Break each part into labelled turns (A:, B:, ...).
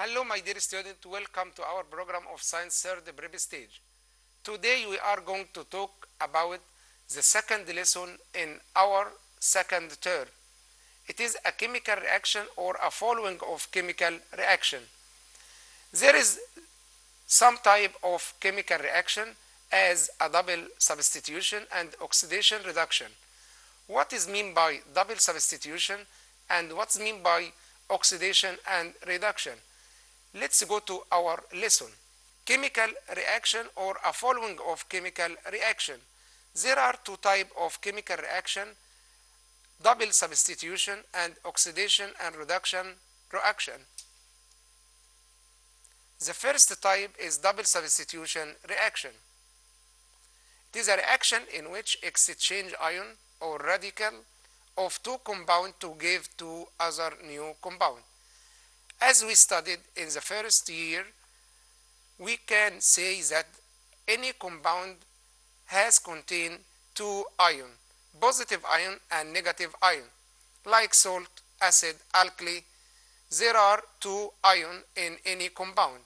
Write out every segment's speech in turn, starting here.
A: Hello my dear student, welcome to our program of Science Third Prep Stage. Today we are going to talk about the second lesson in our second term. It is a chemical reaction or a following of chemical reaction. There is some type of chemical reaction as a double substitution and oxidation reduction. What is mean by double substitution and what's mean by oxidation and reduction? Let's go to our lesson. Chemical reaction or a following of chemical reaction. There are two types of chemical reaction: double substitution and oxidation and reduction reaction. The first type is double substitution reaction. It is a reaction in which exchange ion or radical of two compounds to give two other new compound. As we studied in the first year, we can say that any compound has contained two ions, positive ion and negative ion. Like salt, acid, alkali, there are two ions in any compound.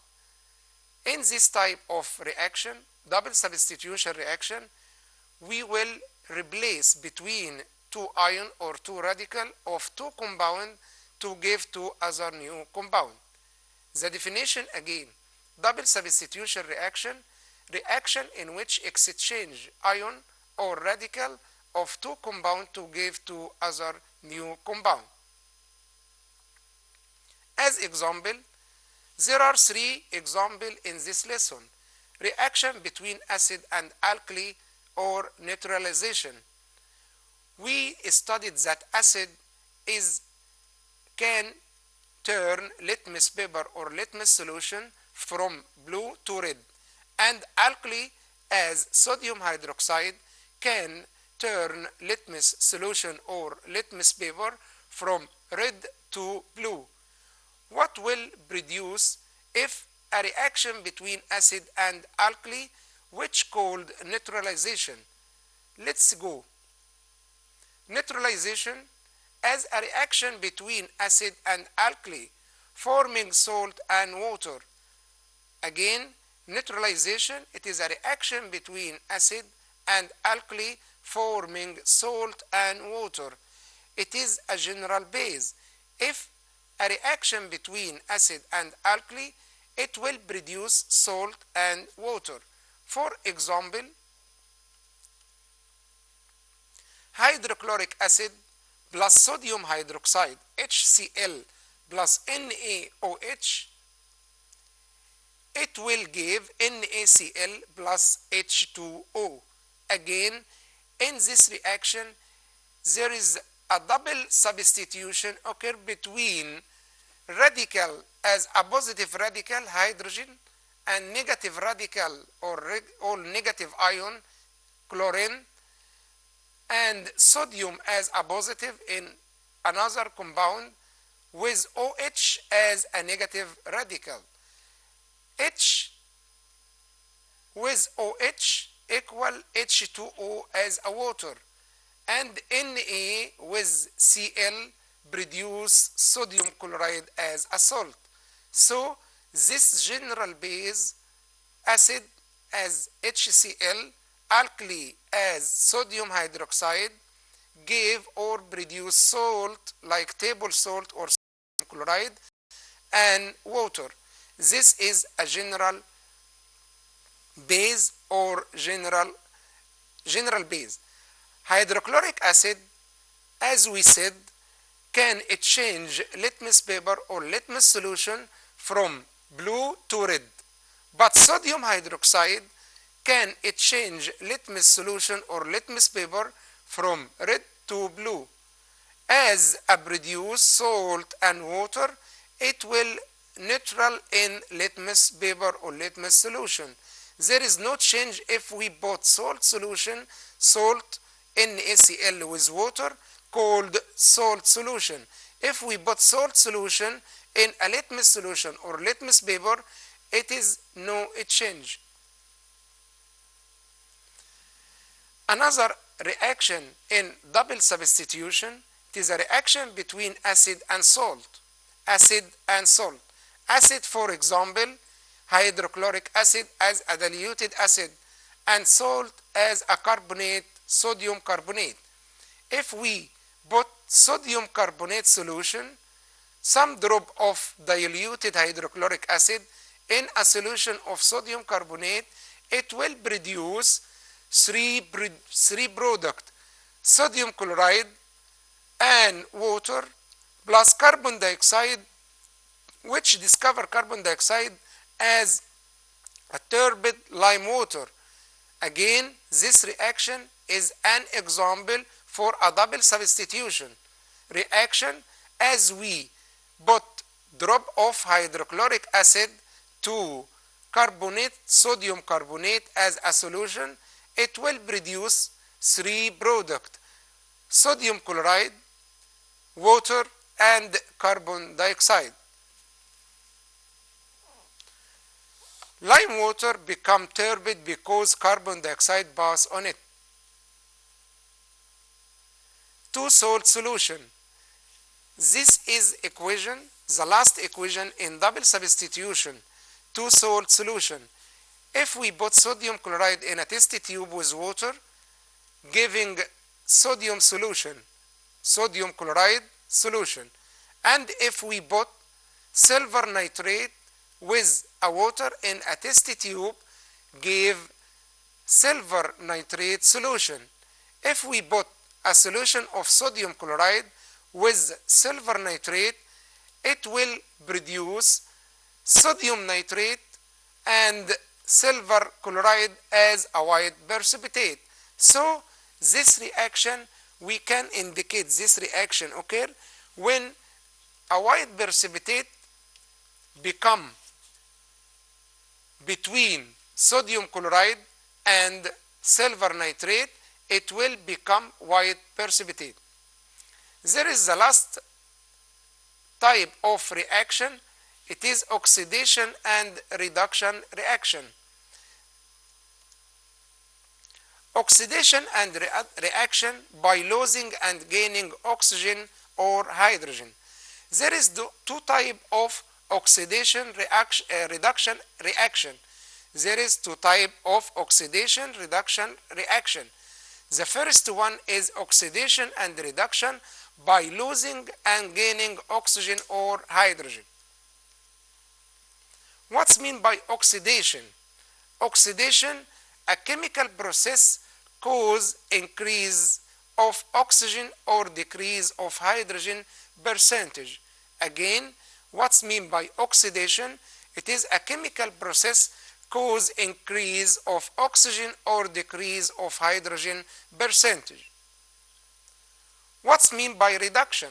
A: In this type of reaction, double substitution reaction, we will replace between two ions or two radicals of two compounds to give two other new compound. The definition again: double substitution reaction, reaction in which exchange ion or radical of two compound to give two other new compound. As example, there are three examples in this lesson. Reaction between acid and alkali or neutralization. We studied that acid can turn litmus paper or litmus solution from blue to red, and alkali as sodium hydroxide can turn litmus solution or litmus paper from red to blue. What will produce if a reaction between acid and alkali, which called neutralization? Let's go. Neutralization as a reaction between acid and alkali forming salt and water. Again, neutralization, it is a reaction between acid and alkali forming salt and water. It is a general base. If a reaction between acid and alkali, it will produce salt and water. For example, hydrochloric acid plus sodium hydroxide, HCl, plus NaOH, it will give NaCl plus H2O. Again, in this reaction, there is a double substitution occur between radical as a positive radical, hydrogen, and negative radical or negative ion, chlorine, and sodium as a positive in another compound with OH as a negative radical. H with OH equal H2O as a water, and Na with Cl produce sodium chloride as a salt. So this general base, acid as HCl, alkali as sodium hydroxide, gave or produce salt like table salt or sodium chloride and water. This is a general base or general base. Hydrochloric acid, as we said, can exchange litmus paper or litmus solution from blue to red, but sodium hydroxide can exchange litmus solution or litmus paper from red to blue. As a produce salt and water, it will neutral in litmus paper or litmus solution. There is no change if we put salt solution, salt NaCl with water, called salt solution. If we put salt solution in a litmus solution or litmus paper, it is no change. Another reaction in double substitution, it is a reaction between acid and salt. Acid and salt. acid, for example, hydrochloric acid as a diluted acid, and salt as a carbonate, sodium carbonate. If we put sodium carbonate solution, some drop of diluted hydrochloric acid in a solution of sodium carbonate, it will produce three products: sodium chloride and water plus carbon dioxide, which discover carbon dioxide as a turbid lime water. Again, this reaction is an example for a double substitution reaction, as we put drop of hydrochloric acid to carbonate, sodium carbonate as a solution, it will produce three products: sodium chloride, water, and carbon dioxide. Lime water become turbid because carbon dioxide pass on it. Two salt solution. This is equation, the last equation in double substitution. Two salt solution. If we put sodium chloride in a test tube with water, giving sodium solution, sodium chloride solution, and if we put silver nitrate with a water in a test tube, give silver nitrate solution. If we put a solution of sodium chloride with silver nitrate, it will produce sodium nitrate and silver chloride as a white precipitate. So this reaction, we can indicate this reaction occur when a white precipitate become between sodium chloride and silver nitrate, it will become white precipitate. There is the last type of reaction. It is oxidation and reduction reaction. Oxidation and reaction by losing and gaining oxygen or hydrogen. There is two types of oxidation reduction reaction. There is two types of oxidation reduction reaction. The first one is oxidation and reduction by losing and gaining oxygen or hydrogen. What's mean by oxidation? Oxidation, a chemical process cause increase of oxygen or decrease of hydrogen percentage. Again, what's mean by oxidation? It is a chemical process cause increase of oxygen or decrease of hydrogen percentage. What's mean by reduction?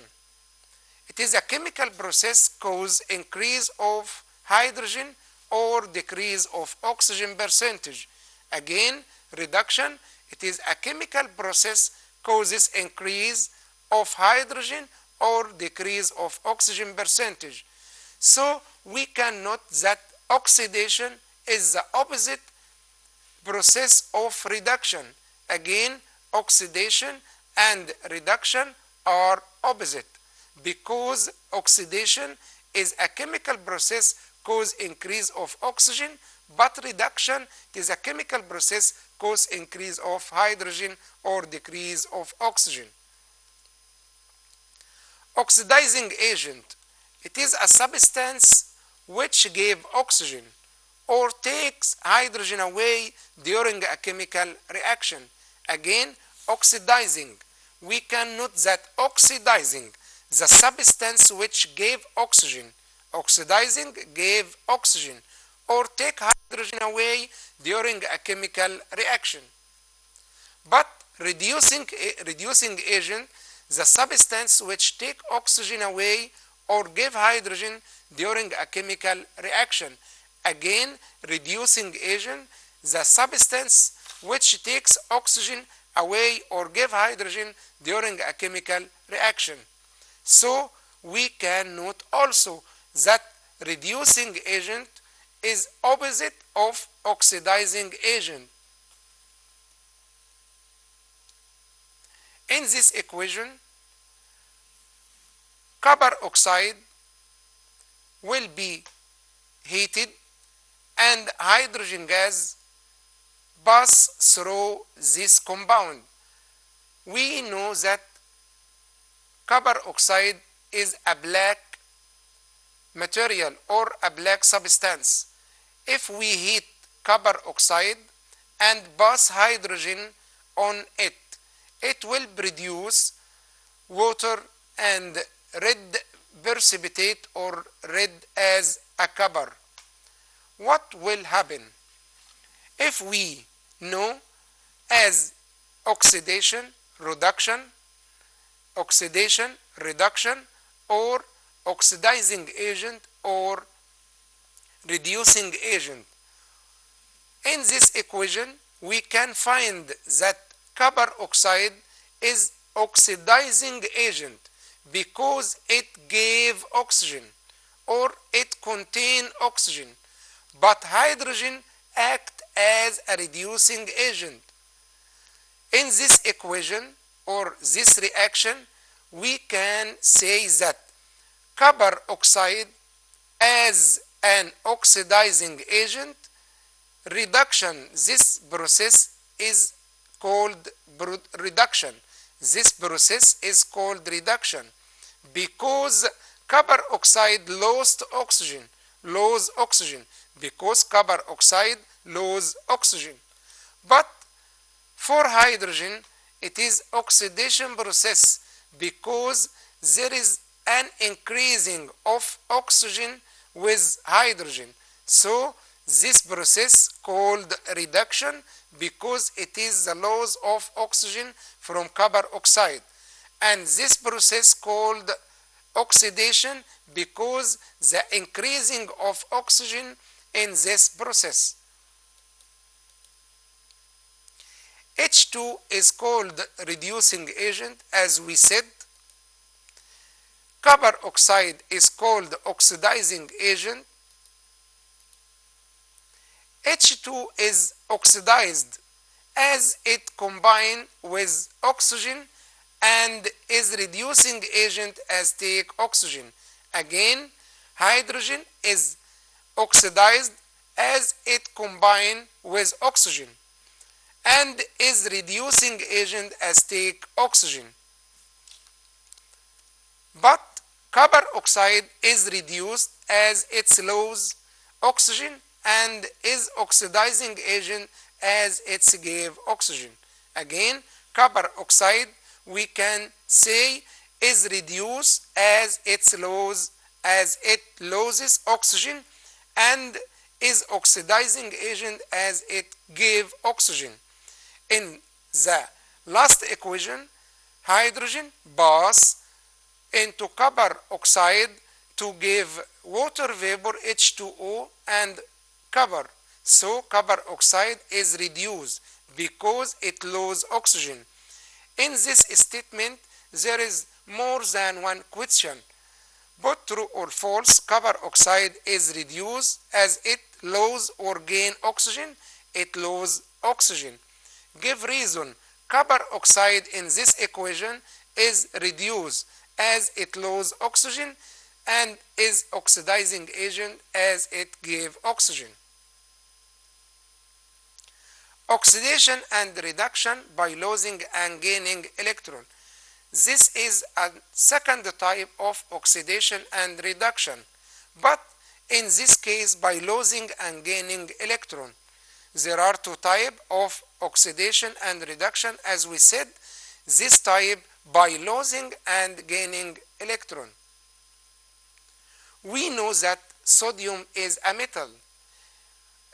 A: It is a chemical process cause increase of hydrogen or decrease of oxygen percentage. Again, reduction, it is a chemical process causes increase of hydrogen or decrease of oxygen percentage. So we can note that oxidation is the opposite process of reduction. Again, oxidation and reduction are opposite because oxidation is a chemical process cause increase of oxygen, but reduction is a chemical process cause increase of hydrogen or decrease of oxygen. Oxidizing agent, it is a substance which gives oxygen or takes hydrogen away during a chemical reaction. Again, oxidizing, we can note that oxidizing, the substance which gave oxygen, oxidizing gave oxygen or take hydrogen away during a chemical reaction. But reducing agent, the substance which take oxygen away or give hydrogen during a chemical reaction. Again, reducing agent, the substance which takes oxygen away or give hydrogen during a chemical reaction. So we can note also that reducing agent is opposite of oxidizing agent. In this equation, copper oxide will be heated and hydrogen gas pass through this compound. We know that copper oxide is a black material or a black substance. If we heat copper oxide and pass hydrogen on it, it will produce water and red precipitate or red as a copper. What will happen? If we know as oxidation, reduction, or oxidizing agent or reducing agent. In this equation, we can find that copper oxide is oxidizing agent because it gave oxygen or it contains oxygen, but hydrogen act as a reducing agent. In this equation or this reaction, we can say that copper oxide as an oxidizing agent, this process is called reduction. This process is called reduction because copper oxide lost oxygen, because copper oxide lose oxygen. But for hydrogen, it is oxidation process because there is an increasing of oxygen with hydrogen. So this process called reduction because it is the loss of oxygen from copper oxide. And this process called oxidation because the increasing of oxygen in this process. H2 is called reducing agent, as we said. Copper oxide is called oxidizing agent. H2 is oxidized as it combines with oxygen and is reducing agent as take oxygen. Again, hydrogen is oxidized as it combines with oxygen and is reducing agent as take oxygen. But copper oxide is reduced as it loses oxygen and is oxidizing agent as it gave oxygen. Again, copper oxide we can say is reduced as it loses oxygen and is oxidizing agent as it gave oxygen. In the last equation, hydrogen pass into copper oxide to give water vapor H2O and copper. So copper oxide is reduced because it loses oxygen. In this statement, there is more than one question. Both true or false, copper oxide is reduced as it loses or gain oxygen. It loses oxygen. Give reason. Copper oxide in this equation is reduced as it loses oxygen and is oxidizing agent as it gave oxygen. Oxidation and reduction by losing and gaining electron. This is a second type of oxidation and reduction, but in this case by losing and gaining electron. There are two types of oxidation and reduction, as we said. This type by losing and gaining electron. We know that sodium is a metal,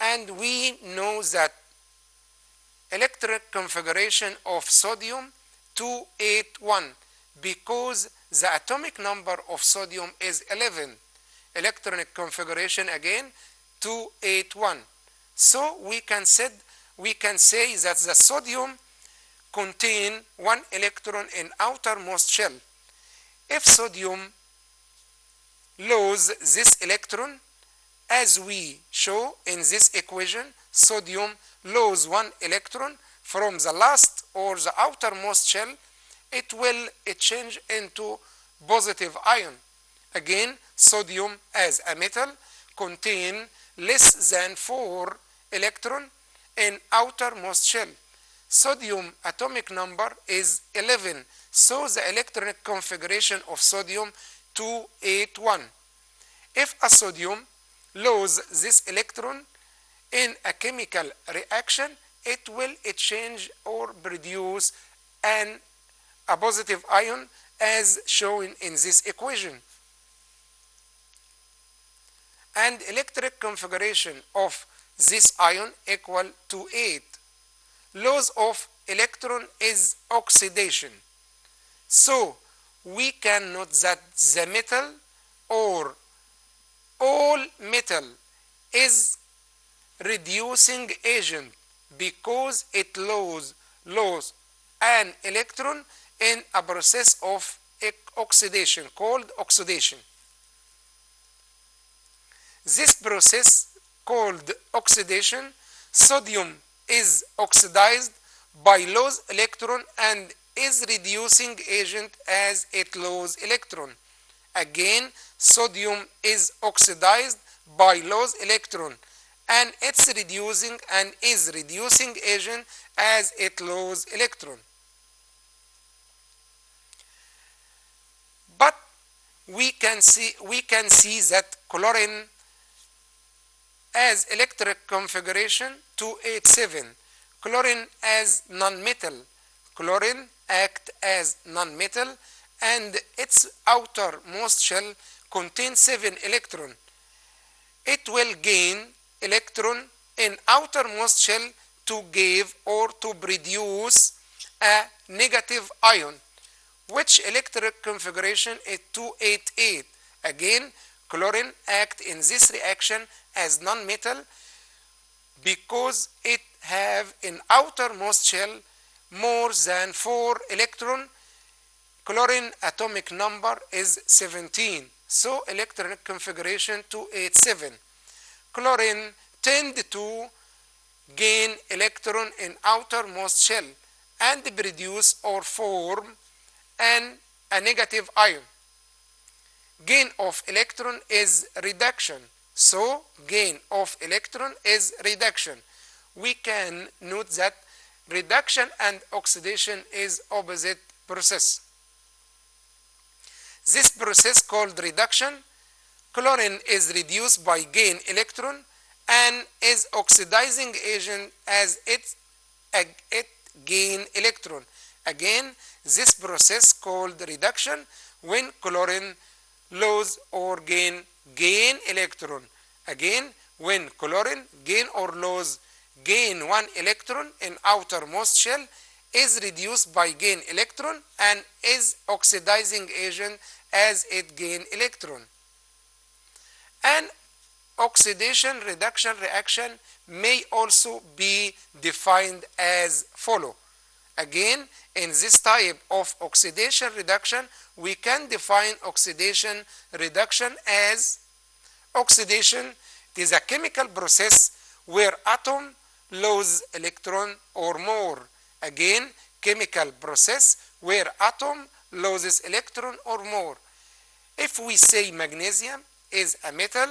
A: and we know that electric configuration of sodium 281 because the atomic number of sodium is 11. Electronic configuration again 281. So we can say that the sodium contain one electron in outermost shell. If sodium lose this electron, as we show in this equation, sodium lose one electron from the last or the outermost shell, it will change into positive ion. Again, sodium as a metal contain less than 4 electrons in outermost shell. Sodium atomic number is 11, so the electronic configuration of sodium 281. If a sodium loses this electron in a chemical reaction, it will exchange or produce a positive ion as shown in this equation. And electric configuration of this ion equal to 8. Loss of electron is oxidation. So we can note that the metal or all metal is reducing agent because it loses an electron in a process of oxidation called oxidation. This process called oxidation, sodium is oxidized by loss electron and is reducing agent as it loses electron. Again, sodium is oxidized by loss electron and it's reducing and is reducing agent as it loses electron. But we can see that chlorine as electric configuration 287. Chlorine as nonmetal. Chlorine act as nonmetal and its outermost shell contains 7 electrons. It will gain electron in outermost shell to give or to produce a negative ion, which electric configuration is 288. Again, chlorine act in this reaction as nonmetal because it have in outermost shell more than 4 electron. Chlorine atomic number is 17, so electronic configuration 287. Chlorine tend to gain electron in outermost shell and produce or form a negative ion. Gain of electron is reduction. So gain of electron is reduction. We can note that reduction and oxidation is opposite process. This process called reduction, chlorine is reduced by gain electron and is oxidizing agent as it gain electron. Again, this process called reduction when chlorine lose or gain electron. Again, when chlorine gain or lose gain 1 electron in outermost shell is reduced by gain electron and is oxidizing agent as it gain electron. An oxidation reduction reaction may also be defined as follow. Again, in this type of oxidation reduction, we can define oxidation reduction as oxidation is a chemical process where atom lose electron or more. Again, chemical process where atom loses electron or more. If we say magnesium is a metal,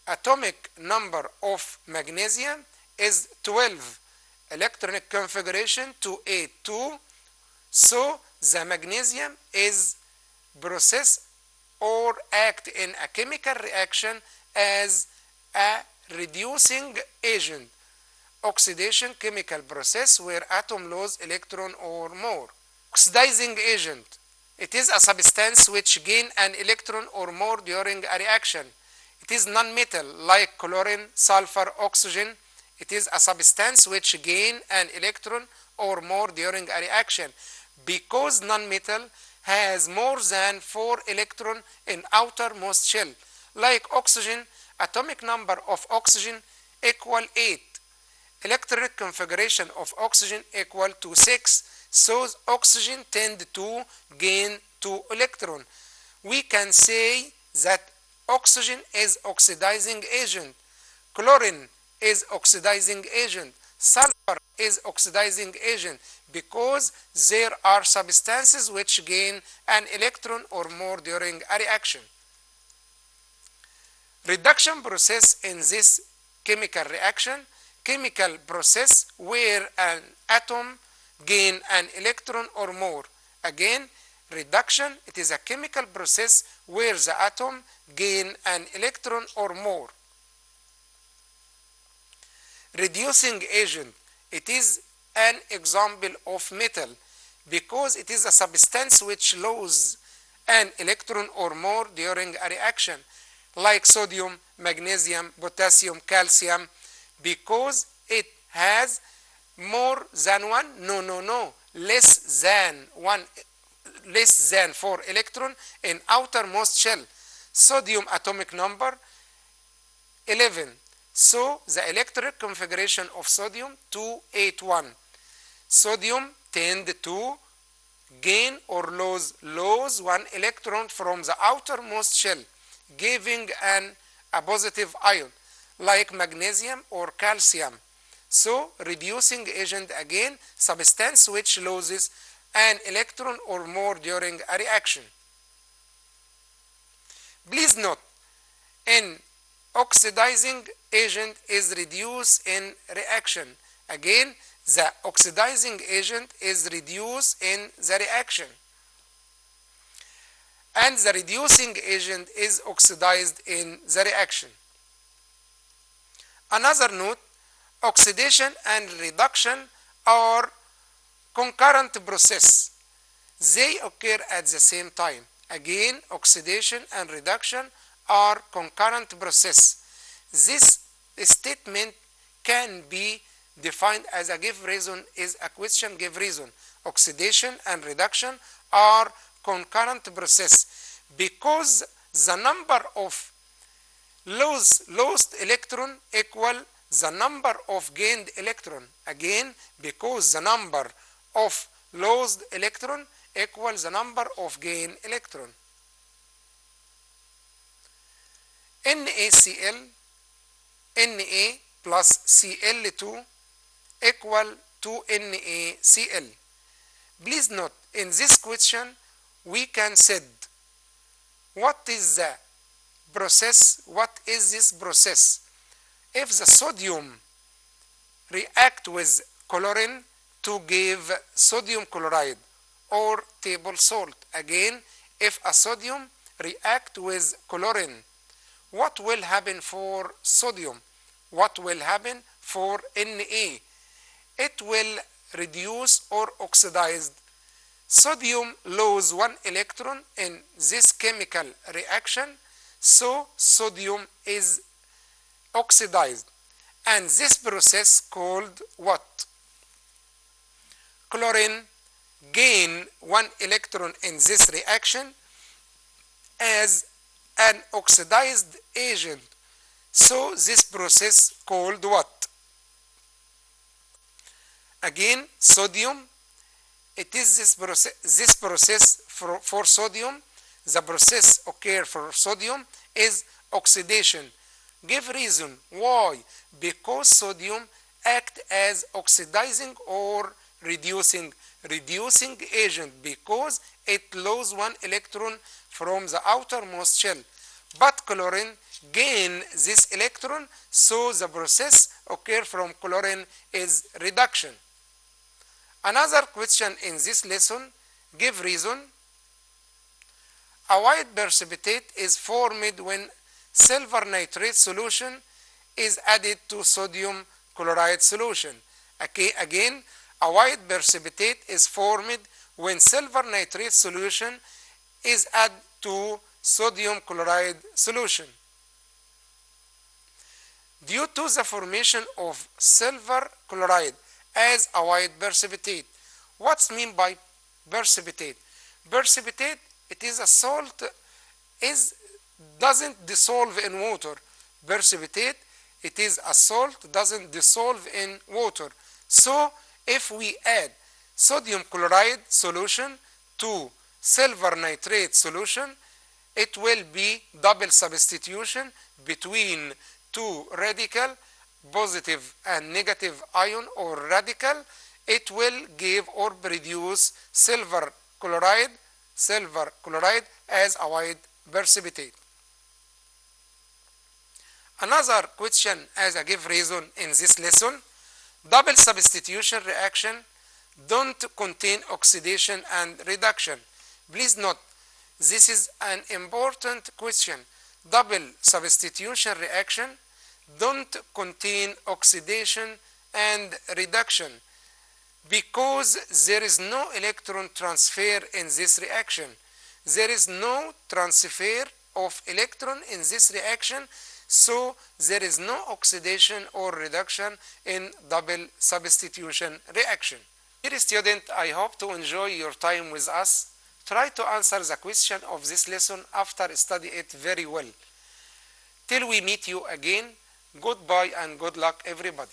A: atomic number of magnesium is 12. Electronic configuration 282. So the magnesium is process or act in a chemical reaction as a reducing agent. Oxidation chemical process where atom lose electron or more. Oxidizing agent. It is a substance which gain an electron or more during a reaction. It is non-metal like chlorine, sulfur, oxygen. It is a substance which gain an electron or more during a reaction because non-metal has more than 4 electrons in outermost shell. Like oxygen, atomic number of oxygen equal 8. Electronic configuration of oxygen equal to 6. So oxygen tend to gain 2 electrons. We can say that oxygen is oxidizing agent. Chlorine is oxidizing agent. Sulfur is oxidizing agent because there are substances which gain an electron or more during a reaction. Reduction process in this chemical reaction, chemical process where an atom gain an electron or more. Again, reduction, it is a chemical process where the atom gain an electron or more. Reducing agent, it is an example of metal because it is a substance which loses an electron or more during a reaction, like sodium, magnesium, potassium, calcium, because it has more than one, less than 4 electron in outermost shell. Sodium atomic number 11. So the electric configuration of sodium 281. Sodium tend to gain or lose 1 electron from the outermost shell, giving a positive ion like magnesium or calcium. So reducing agent, again, substance which loses an electron or more during a reaction. Please note, an oxidizing agent is reduced in reaction. Again, the oxidizing agent is reduced in the reaction, and the reducing agent is oxidized in the reaction. Another note, oxidation and reduction are concurrent process. They occur at the same time. Again, oxidation and reduction are concurrent process. This statement can be defined as a give reason, is a question give reason. Oxidation and reduction are concurrent process because the number of lost electron equal the number of gained electron. Again, because the number of lost electron equals the number of gained electron. NaCl, Na plus Cl2 equal to NaCl. Please note, in this question, we can say, what is the process? What is this process? If the sodium react with chlorine to give sodium chloride or table salt. Again, if a sodium react with chlorine, what will happen for sodium? What will happen for Na? It will reduce or oxidize. Sodium lose 1 electron in this chemical reaction, so sodium is oxidized. And this process called what? Chlorine gain 1 electron in this reaction as an oxidized agent. So this process called what? Again, sodium, it is this process for sodium. The process occur for sodium is oxidation. Give reason why. Because sodium act as oxidizing or reducing agent because it lose 1 electron from the outermost shell. But chlorine gain this electron, so the process occur from chlorine is reduction. Another question in this lesson, give reason. A white precipitate is formed when silver nitrate solution is added to sodium chloride solution. Okay, again, a white precipitate is formed when silver nitrate solution is added to sodium chloride solution. Due to the formation of silver chloride as a white precipitate. What's mean by precipitate? Precipitate, it is a salt, doesn't dissolve in water. Precipitate, it is a salt, doesn't dissolve in water. So if we add sodium chloride solution to silver nitrate solution, it will be double substitution between two radical, positive and negative ion or radical. It will give or produce silver chloride as a white precipitate. Another question as a give reason in this lesson, double substitution reaction don't contain oxidation and reduction. Please note, this is an important question. Double substitution reaction don't contain oxidation and reduction because there is no electron transfer in this reaction. There is no transfer of electron in this reaction, so there is no oxidation or reduction in double substitution reaction. Dear student, I hope to enjoy your time with us. Try to answer the question of this lesson after study it very well. Till we meet you again, goodbye and good luck everybody.